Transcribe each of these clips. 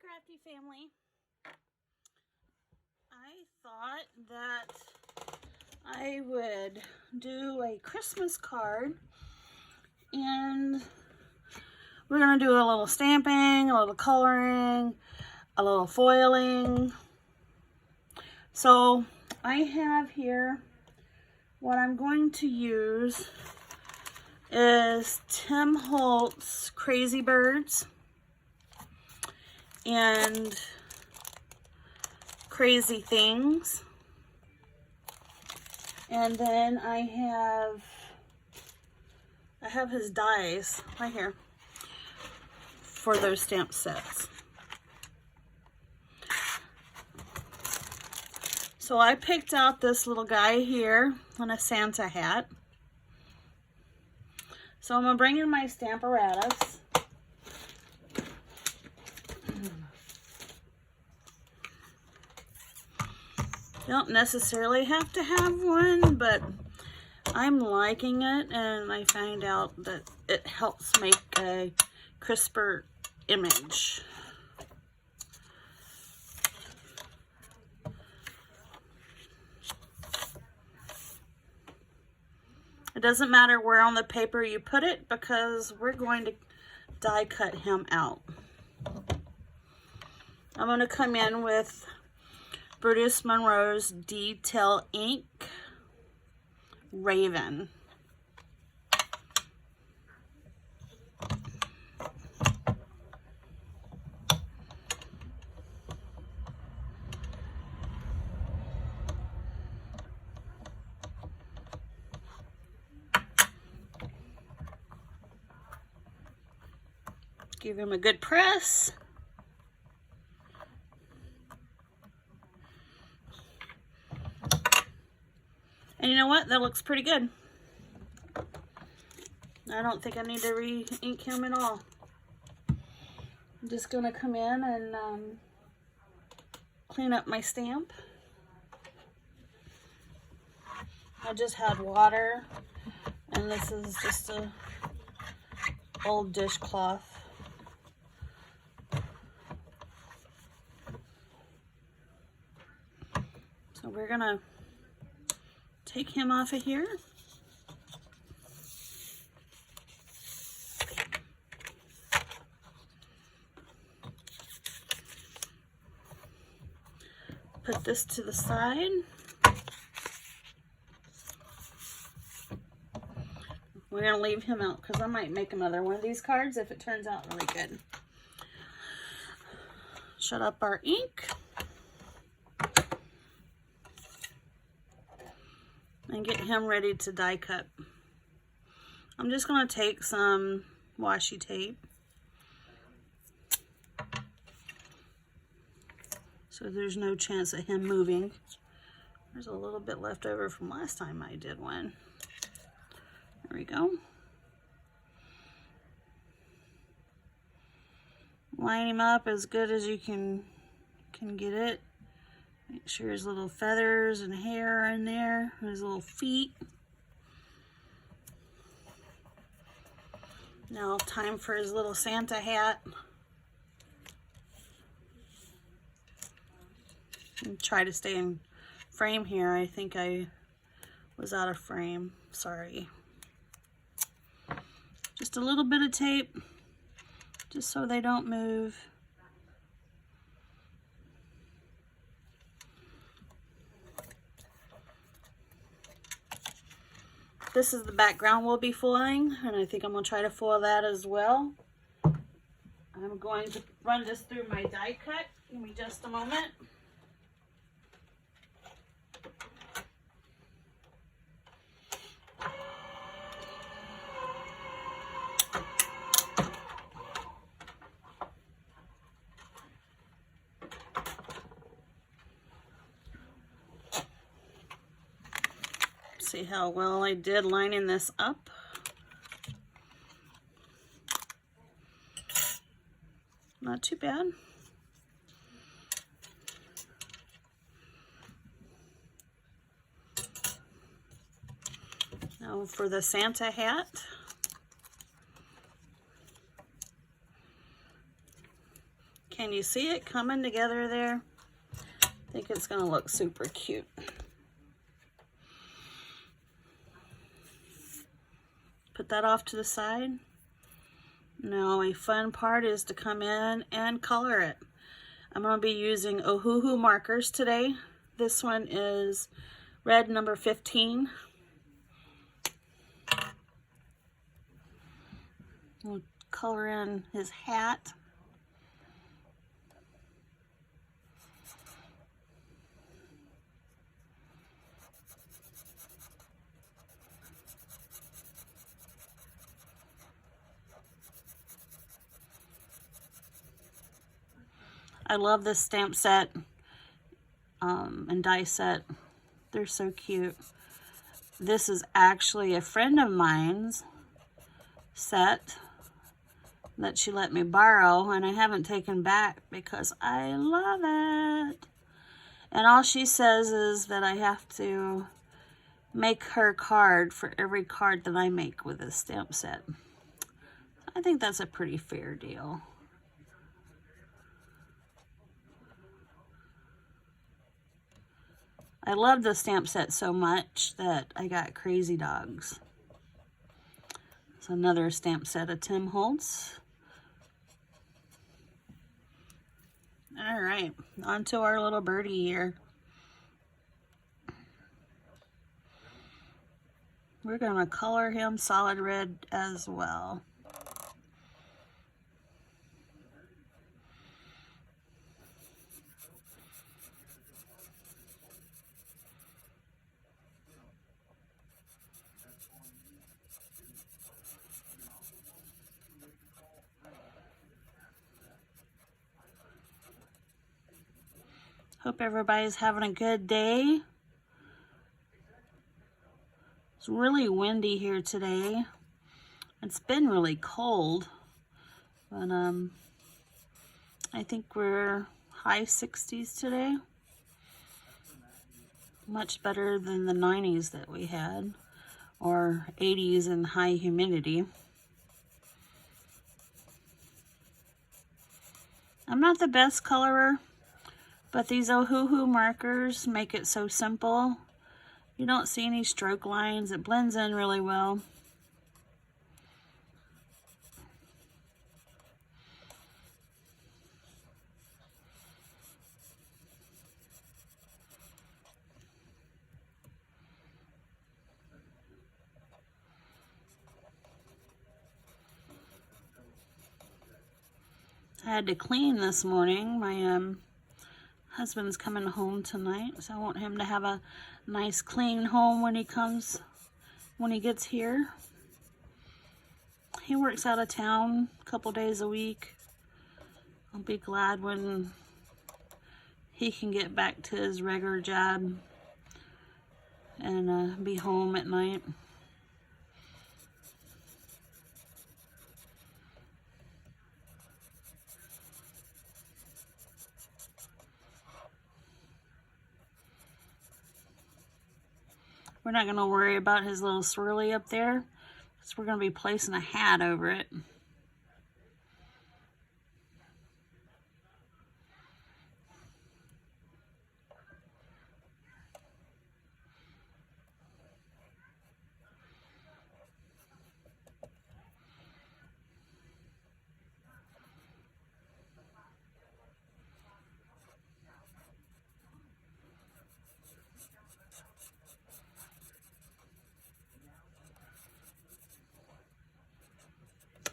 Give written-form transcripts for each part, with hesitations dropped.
Crafty family. I thought that I would do a Christmas card, and we're going to do a little stamping, a little coloring, a little foiling. So I have here, what I'm going to use is Tim Holtz Crazy Birds and Crazy Things. And then I have his dies right here for those stamp sets. So I picked out this little guy here on a Santa hat. So I'm going to bring in my Stamparatus. You don't necessarily have to have one, but I'm liking it, and I find out that it helps make a crisper image. It doesn't matter where on the paper you put it, because we're going to die cut him out. I'm going to come in with Brutus Monroe's Detail Ink Raven. Give him a good press. And you know what? That looks pretty good. I don't think I need to re-ink him at all. I'm just going to come in and clean up my stamp. I just had water, and this is just a old dishcloth. So we're going to take him off of here. Put this to the side. We're going to leave him out because I might make another one of these cards if it turns out really good. Shut up our ink. And get him ready to die cut. I'm just going to take some washi tape, so there's no chance of him moving. There's a little bit left over from last time I did one. There we go. Line him up as good as you can get it. Make sure his little feathers and hair are in there, his little feet. Now time for his little Santa hat. And try to stay in frame here. I think I was out of frame. Sorry. Just a little bit of tape, just so they don't move. This is the background we'll be foiling, and I think I'm going to try to foil that as well. I'm going to run this through my die cut. Give me just a moment. See how well I did lining this up. Not too bad. Now for the Santa hat. Can you see it coming together there? I think it's going to look super cute. Put that off to the side. Now a fun part is to come in and color it. I'm going to be using Ohuhu markers today. This one is red number 15. We'll color in his hat. I love this stamp set and die set. They're so cute. This is actually a friend of mine's set that she let me borrow, and I haven't taken back because I love it. And all she says is that I have to make her card for every card that I make with this stamp set. I think that's a pretty fair deal. I love the stamp set so much that I got Crazy Dogs. It's another stamp set of Tim Holtz. All right, on to our little birdie here. We're gonna color him solid red as well. Hope everybody's having a good day. It's really windy here today. It's been really cold, but I think we're high 60s today. Much better than the 90s that we had, or 80s and high humidity. I'm not the best colorer, but these Ohuhu markers make it so simple. You don't see any stroke lines. It blends in really well. I had to clean this morning. My husband's coming home tonight, so I want him to have a nice clean home when he gets here. He works out of town a couple days a week. I'll be glad when he can get back to his regular job and be home at night. We're not going to worry about his little swirly up there, because we're going to be placing a hat over it.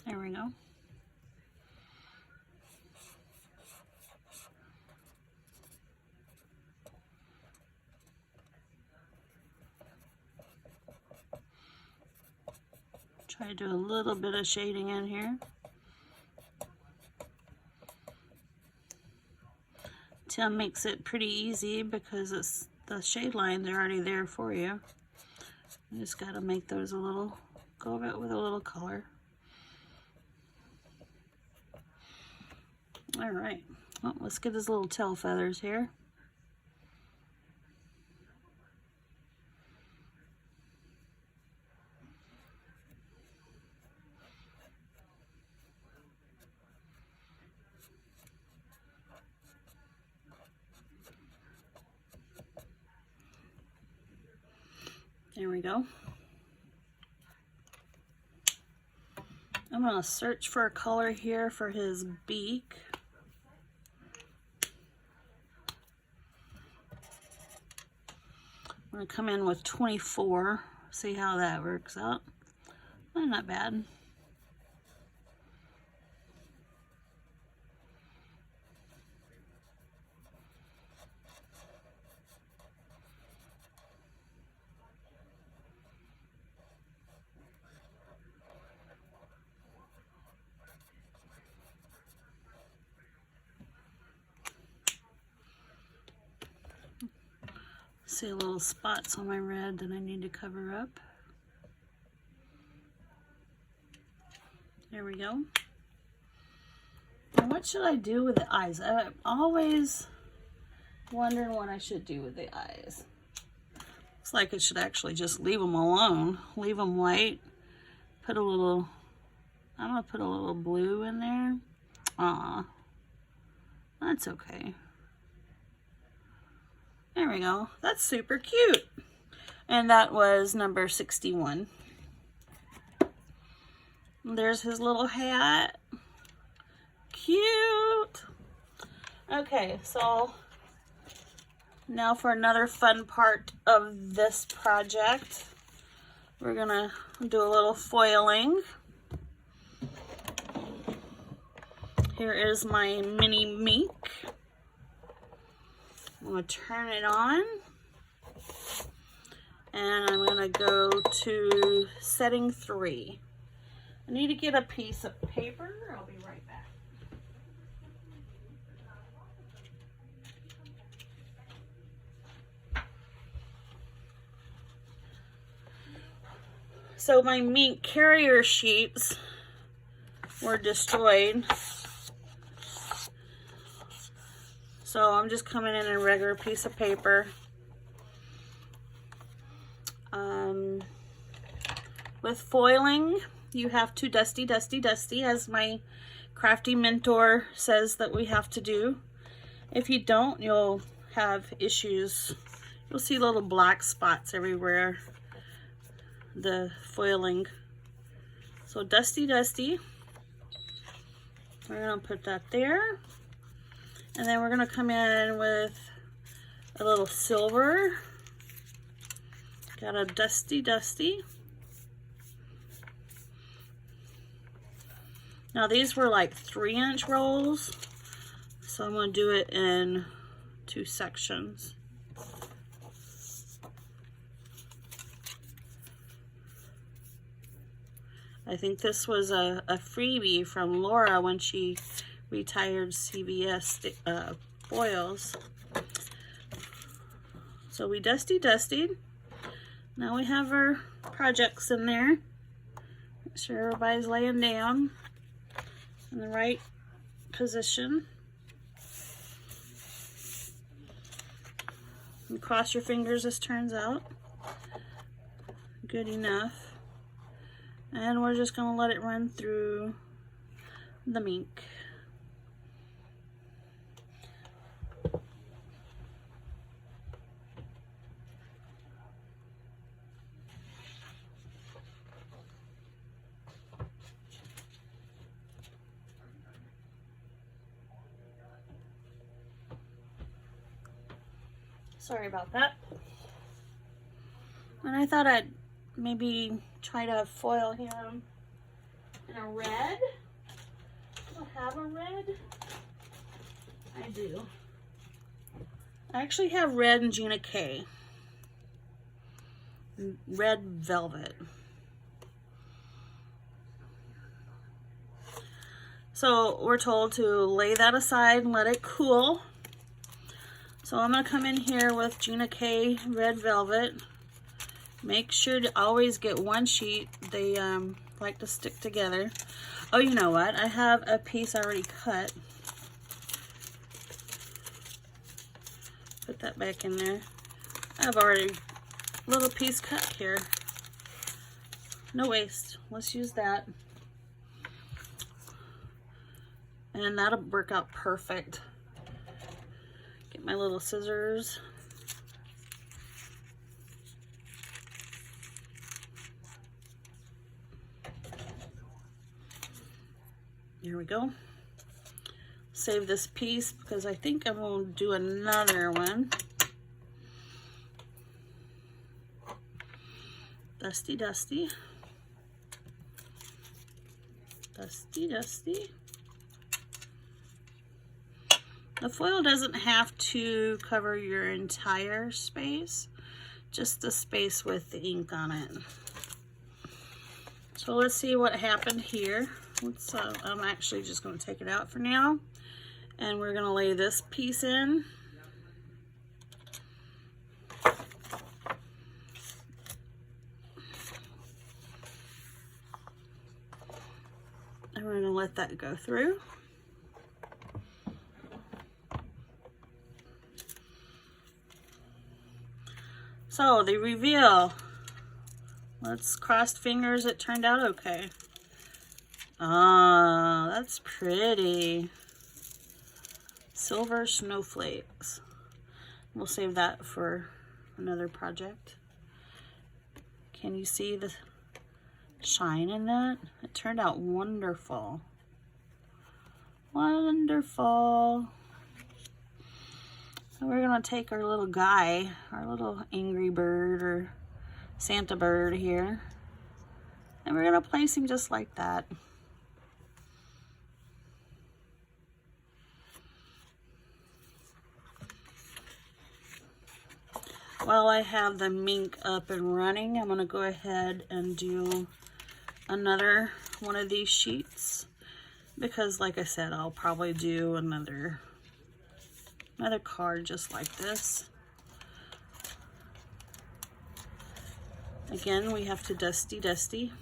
There we go. Try to do a little bit of shading in here. Tim makes it pretty easy because the shade lines are already there for you. You just got to make those a little, go over it with a little color. All right, well, let's get his little tail feathers here. There we go. I'm going to search for a color here for his beak. I'm going to come in with 24, see how that works out. Not bad. See little spots on my red that I need to cover up. There we go. Now what should I do with the eyes? I'm always wondering what I should do with the eyes. Looks like I should actually just leave them alone. Leave them white. Put a little, I'm gonna put a little blue in there. Aw, that's okay. There we go. That's super cute. And that was number 61. There's his little hat. Cute. Okay, so now for another fun part of this project. We're gonna do a little foiling. Here is my mini mink. I'm going to turn it on, and I'm going to go to setting 3. I need to get a piece of paper. I'll be right back. So my mink carrier sheets were destroyed. So I'm just coming in a regular piece of paper. With foiling, you have to dusty, dusty, dusty, as my crafty mentor says that we have to do. If you don't, you'll have issues. You'll see little black spots everywhere, the foiling. So dusty, dusty. We're gonna put that there. And then we're gonna come in with a little silver. Got a dusty, dusty. Now these were like 3-inch rolls, so I'm gonna do it in 2 sections. I think this was a freebie from Laura when she retired CVS foils. So we dustied. Now we have our projects in there. Make sure everybody's laying down in the right position. And cross your fingers this turns out good enough. And we're just going to let it run through the mink. Sorry about that. And I thought I'd maybe try to foil him in a red. Do I have a red? I do. I actually have red and Gina K. Red velvet. So we're told to lay that aside and let it cool. So I'm going to come in here with Gina K red velvet. Make sure to always get one sheet. They like to stick together. Oh, you know what? I have a piece already cut. Put that back in there. I have already a little piece cut here. No waste. Let's use that. And that'll work out perfect. Get my little scissors. Here we go. Save this piece because I think I'm going to do another one. Dusty, dusty. Dusty, dusty. The foil doesn't have to cover your entire space, just the space with the ink on it. So let's see what happened here. I'm actually just going to take it out for now, and we're going to lay this piece in. And we're going to let that go through. So the reveal. Let's cross fingers it turned out okay. Ah, that's pretty. Silver snowflakes. We'll save that for another project. Can you see the shine in that? It turned out wonderful. Wonderful. So we're gonna take our little guy, our little angry bird or Santa bird here, and we're gonna place him just like that. While I have the Minc up and running, I'm gonna go ahead and do another one of these sheets, because like I said, I'll probably do another card just like this. Again, we have to dusty, dusty.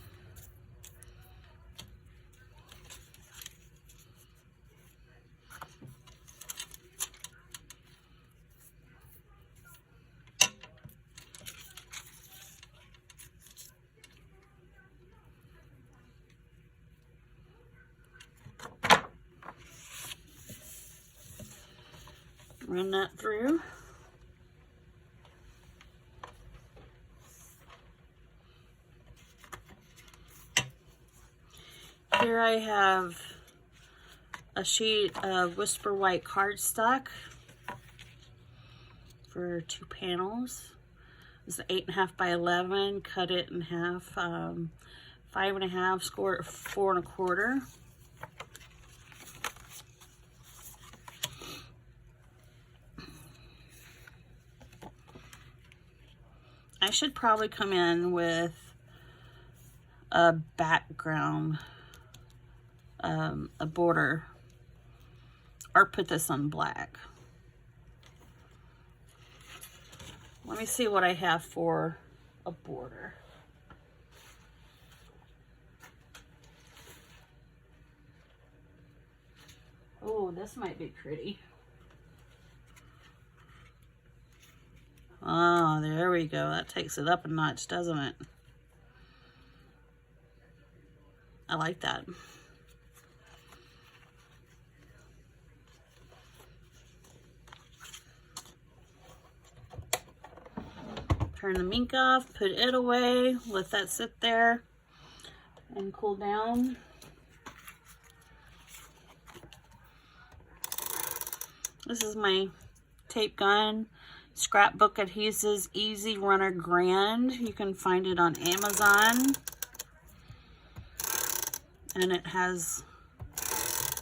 Run that through. Here I have a sheet of Whisper White cardstock for 2 panels. It's 8.5 by 11. Cut it in half. 5.5, score it 4 1/4. I should probably come in with a background, a border, or put this on black. Let me see what I have for a border. Oh, this might be pretty. Oh, there we go. That takes it up a notch, doesn't it? I like that. Turn the Minc off, put it away, let that sit there and cool down. This is my tape gun. Scrapbook Adhesives Easy Runner Grand. You can find it on Amazon. And it has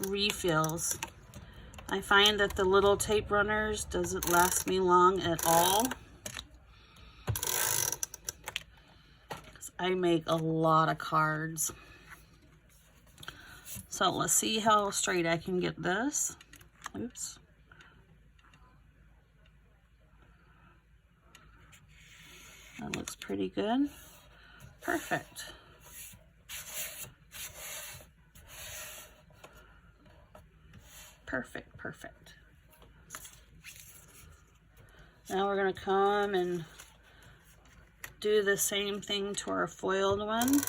refills. I find that the little tape runners doesn't last me long at all. I make a lot of cards. So let's see how straight I can get this. Oops. That looks pretty good. Perfect. Perfect, perfect. Now we're going to come and do the same thing to our foiled one.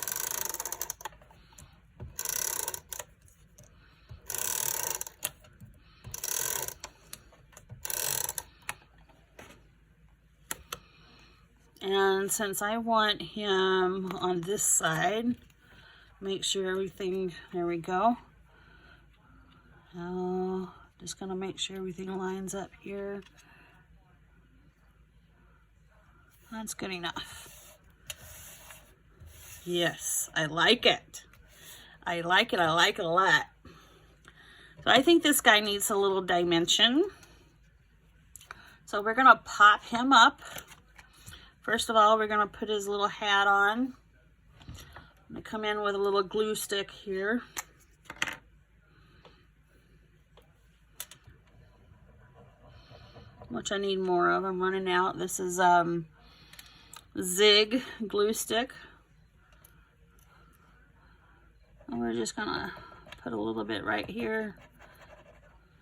And since I want him on this side, make sure everything, there we go. Oh, just gonna make sure everything lines up here. That's good enough. Yes, I like it. I like it. I like it a lot. So I think this guy needs a little dimension. So we're gonna pop him up. First of all, we're gonna put his little hat on. I'm gonna come in with a little glue stick here. Which I need more of. I'm running out. This is Zig glue stick. And we're just gonna put a little bit right here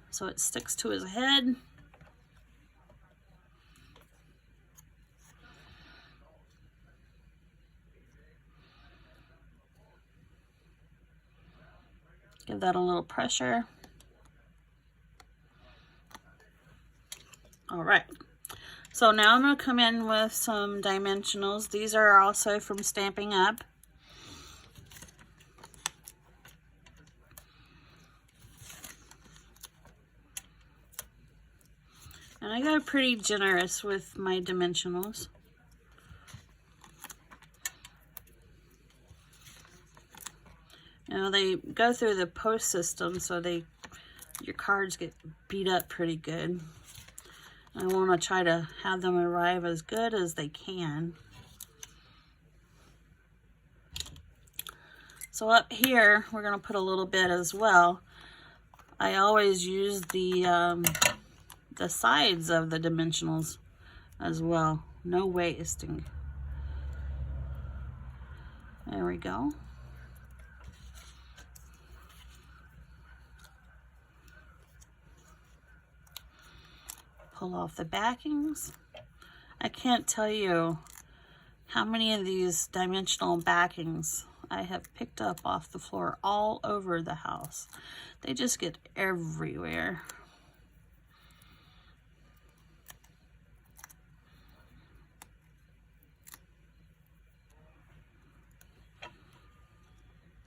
so it sticks to his head. Give that a little pressure. All right. So now I'm going to come in with some dimensionals. These are also from Stampin' Up. And I got pretty generous with my dimensionals. You know, they go through the post system, so your cards get beat up pretty good. I want to try to have them arrive as good as they can. So up here, we're going to put a little bit as well. I always use the sides of the dimensionals as well. No wasting. There we go. Pull off the backings. I can't tell you how many of these dimensional backings I have picked up off the floor all over the house. They just get everywhere.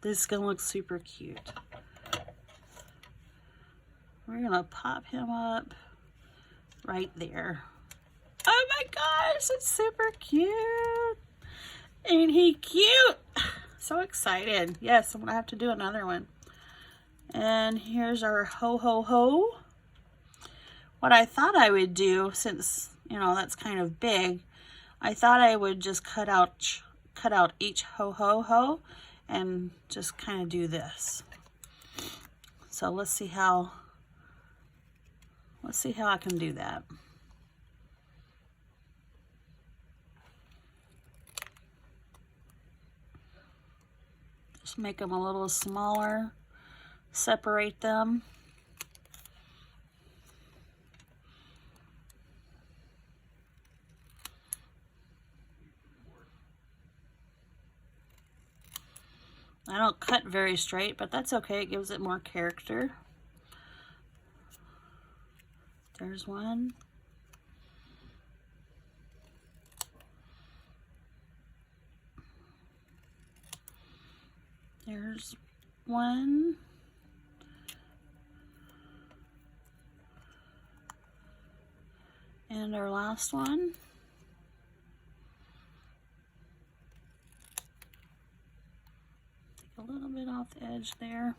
This is gonna look super cute. We're gonna pop him up right there. Oh my gosh, it's super cute. Ain't he cute? So excited. Yes, I'm gonna have to do another one. And here's our ho ho ho. What I thought I would do, since you know that's kind of big, I thought I would just cut out each ho ho ho and just kind of do this. So let's see how I can do that. Just make them a little smaller, separate them. I don't cut very straight, but that's okay. It gives it more character. There's one. There's one. And our last one. Take a little bit off the edge there.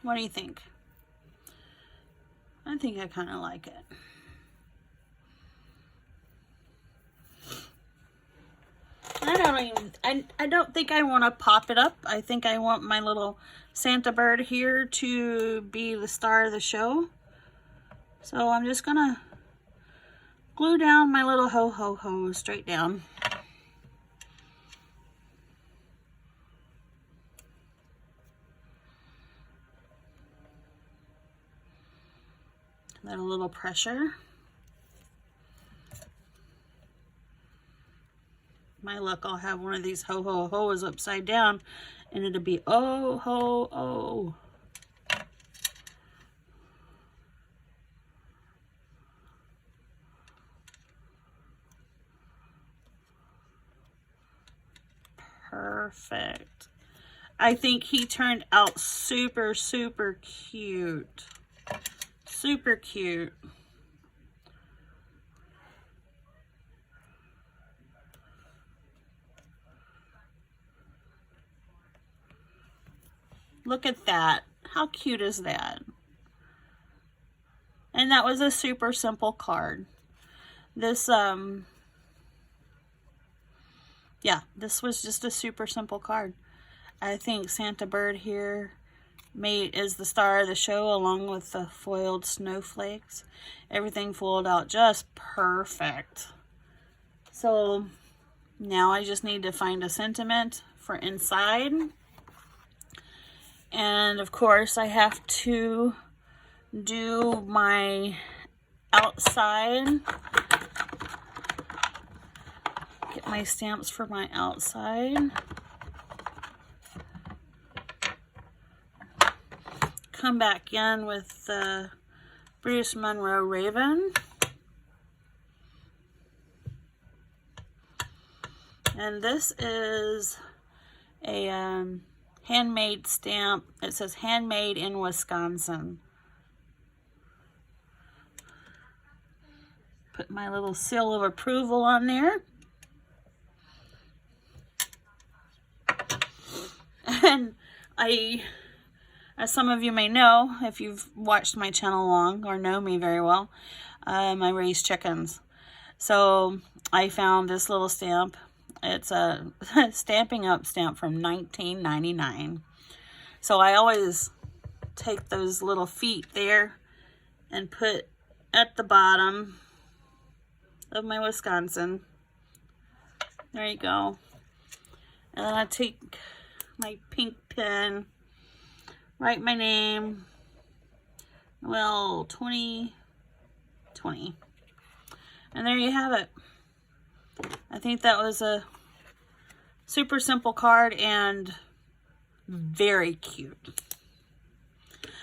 What do you think? I think I kind of like it. I don't think I want to pop it up. I think I want my little Santa bird here to be the star of the show. So I'm just gonna glue down my little ho ho ho straight down. That a little pressure. My luck, I'll have one of these ho ho ho's upside down and it'll be oh ho oh. Perfect. I think he turned out super, super cute. Super cute. Look at that. How cute is that? And that was a super simple card. This, yeah, this was just a super simple card. I think Santa Bird here is the star of the show, along with the foiled snowflakes. Everything foiled out just perfect. So now I just need to find a sentiment for inside. And of course I have to do my outside. Get my stamps for my outside. Come back in with the Bruce Monroe Raven. And this is a handmade stamp. It says handmade in Wisconsin. Put my little seal of approval on there. And as some of you may know, if you've watched my channel long or know me very well, I raise chickens. So I found this little stamp. It's a Stampin' Up! Stamp from 1999. So I always take those little feet there and put at the bottom of my Wisconsin. There you go. And then I take my pink pen, write my name, well, 2020. And there you have it. I think that was a super simple card and very cute.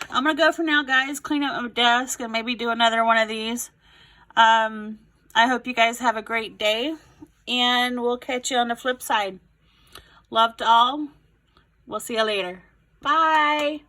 I'm going to go for now, guys. Clean up my desk and maybe do another one of these. I hope you guys have a great day. And we'll catch you on the flip side. Love to all. We'll see you later. Bye.